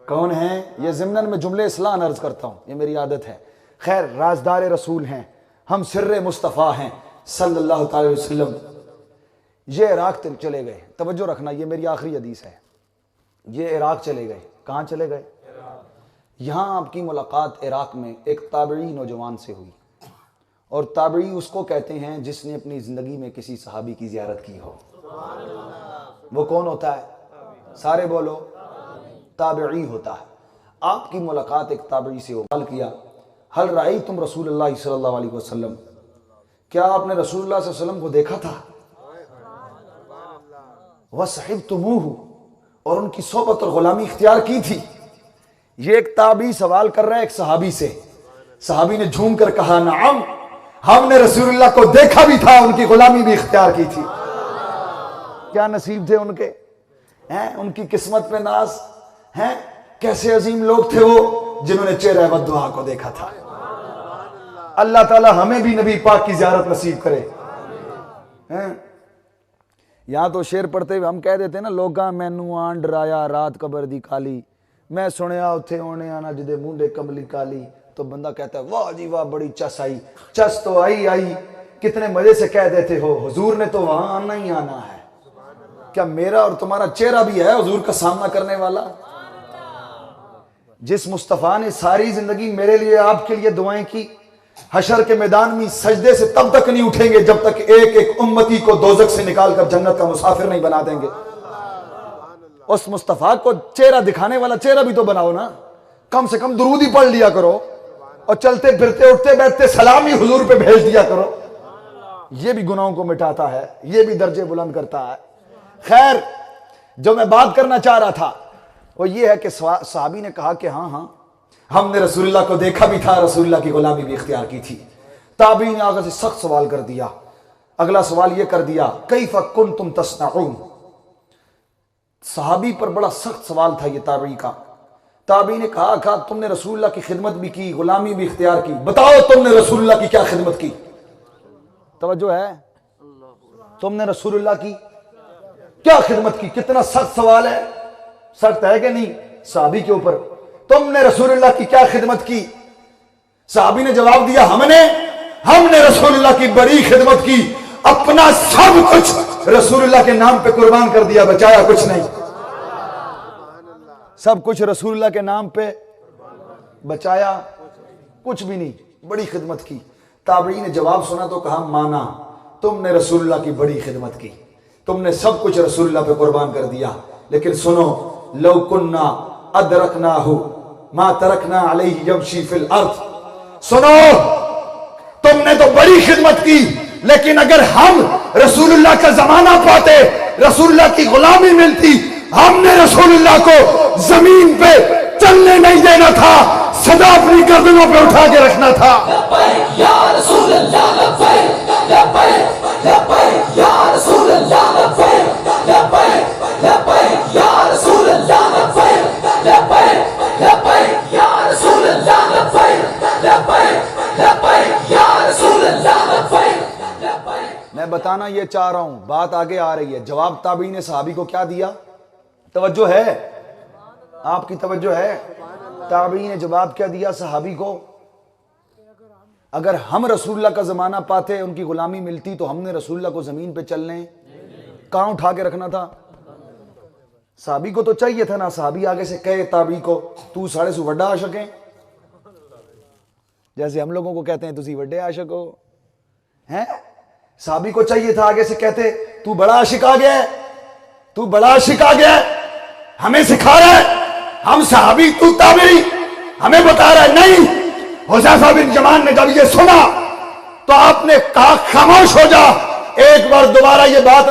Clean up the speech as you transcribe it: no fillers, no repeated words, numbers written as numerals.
کون ہیں یہ؟ ضمناً میں جملے اصلاح عرض کرتا ہوں، یہ میری عادت ہے۔ خیر، رازدار رسول ہیں، ہم سر مصطفیٰ ہیں صلی اللہ تعالی وسلم۔ یہ عراق چلے گئے، توجہ رکھنا، یہ میری آخری حدیث ہے۔ یہ عراق چلے گئے، کہاں چلے گئے؟ یہاں آپ کی ملاقات عراق میں ایک تابعی نوجوان سے ہوئی، اور تابعی اس کو کہتے ہیں جس نے اپنی زندگی میں کسی صحابی کی زیارت کی ہو۔ وہ کون ہوتا ہے؟ سارے بولو، تابعی ہوتا ہے۔ آپ کی ملاقات ایک تابعی سے ہو، سوال کیا حل رأیتم رسول اللہ صلی اللہ علیہ وسلم، کیا آپ نے رسول اللہ صلی اللہ علیہ وسلم کو دیکھا تھا؟ وصحبتموہ، اور ان کی صحبت اور غلامی اختیار کی تھی؟ یہ ایک تابعی سوال کر رہا ہے ایک صحابی سے۔ صحابی نے جھوم کر کہا نعم، ہم نے رسول اللہ کو دیکھا بھی تھا، ان کی غلامی بھی اختیار کی تھی۔ کیا نصیب تھے ان کے، ہیں ان کی قسمت پہ ناز، ہیں کیسے عظیم لوگ تھے وہ جنہوں نے چہرہ والدعا کو دیکھا تھا۔ اللہ تعالی ہمیں بھی نبی پاک کی زیارت نصیب کرے۔ یہاں تو شعر پڑھتے ہوئے ہم کہہ دیتے ہیں نا، لوگاں مینوں آن ڈرایا رات قبر دی کالی، میں سنیا اتھے ہونے آنا جدے منڈے کملی کالی، تو بندہ کہتا ہے واہ جی واہ بڑی چس آئی، چس تو آئی، کتنے مزے سے کہہ دیتے ہو، حضور نے تو وہاں آنا ہی آنا ہے۔ کیا میرا اور تمہارا چہرہ بھی ہے حضور کا سامنا کرنے والا؟ جس مصطفیٰ نے ساری زندگی میرے لیے آپ کے لیے دعائیں کی، حشر کے میدان میں سجدے سے تب تک نہیں اٹھیں گے جب تک ایک ایک امتی کو دوزخ سے نکال کر جنت کا مسافر نہیں بنا دیں گے۔ اس مصطفیٰ کو چہرہ دکھانے والا چہرہ بھی تو بناؤ نا، کم سے کم درود ہی پڑھ لیا کرو، اور چلتے پھرتے اٹھتے بیٹھتے سلام ہی حضور پہ بھیج دیا کرو۔ یہ بھی گناہوں کو مٹاتا ہے، یہ بھی درجے بلند کرتا ہے۔ خیر، جو میں بات کرنا چاہ رہا تھا وہ یہ ہے کہ صحابی نے کہا کہ ہاں ہم نے رسول اللہ کو دیکھا بھی تھا، رسول اللہ کی غلامی بھی اختیار کی تھی۔ تابعی نے آگے سے سخت سوال کر دیا، اگلا سوال یہ کر دیا کیف کنتم تصنعون۔ صحابی پر بڑا سخت سوال تھا یہ تابعی کا۔ تابعی نے کہا تم نے رسول اللہ کی خدمت بھی کی، غلامی بھی اختیار کی، بتاؤ تم نے رسول اللہ کی کیا خدمت کی؟ توجہ ہے، تم نے رسول اللہ کی کیا خدمت کی؟ کتنا سخت سوال ہے، سخت ہے کہ نہیں صحابی کے اوپر؟ تم نے رسول اللہ کی کیا خدمت کی؟ صحابی نے جواب دیا ہم نے رسول اللہ کی بڑی خدمت کی، اپنا سب کچھ رسول اللہ کے نام پہ قربان کر دیا، بچایا کچھ نہیں۔ سب کچھ رسول اللہ کے نام پہ، بچایا کچھ بھی نہیں، بڑی خدمت کی۔ تابعی نے جواب سنا تو کہا مانا، تم نے رسول اللہ کی بڑی خدمت کی، تم نے سب کچھ رسول اللہ پہ قربان کر دیا، لیکن سنو لو کننا ادرکناہ ما ترکنا علیہ یمشی فی الارض۔ سنو، تم نے تو بڑی خدمت کی، لیکن اگر ہم رسول اللہ کا زمانہ پاتے، رسول اللہ کی غلامی ملتی، ہم نے رسول اللہ کو زمین پہ چلنے نہیں دینا تھا، صدا اپنی گردنوں پہ اٹھا کے رکھنا تھا۔ لبیک یا رسول اللہ، لبیک لبیک لبیک یا رسول اللہ، لبیک لبیک لبیک یا رسول اللہ، لبیک لبیک لبیک یا رسول اللہ، لبیک لبیک لبیک یا رسول اللہ، لبیک لبیک۔ میں بتانا یہ چاہ رہا ہوں، بات آگے آ رہی ہے۔ جواب تابعی نے صحابی کو کیا دیا؟ توجہ ہے، آپ کی توجہ ہے؟ تابعی نے جواب کیا دیا صحابی کو؟ اگر ہم رسول اللہ کا زمانہ پاتے، ان کی غلامی ملتی، تو ہم نے رسول اللہ کو زمین پہ چلنے کہاں اٹھا کے رکھنا تھا؟ صحابی کو تو چاہیے تھا نا، صحابی آگے سے کہے تابعی کو تو ساڑے سو وڈا عاشق ہے، جیسے ہم لوگوں کو کہتے ہیں تسی وڈے عاشق ہو، ہیں؟ صحابی کو چاہیے تھا آگے سے کہتے تو بڑا عاشق آ گیا ہے، تو بڑا عاشق آ گیا ہے، ہمیں سکھا رہا ہے، ہم صحابی تو تابعی، ہمیں بتا رہا ہے نہیں۔ حذیفہ بن یمان نے جب یہ سنا تو آپ نے کہا خاموش ہو جا، ایک بار دوبارہ یہ بات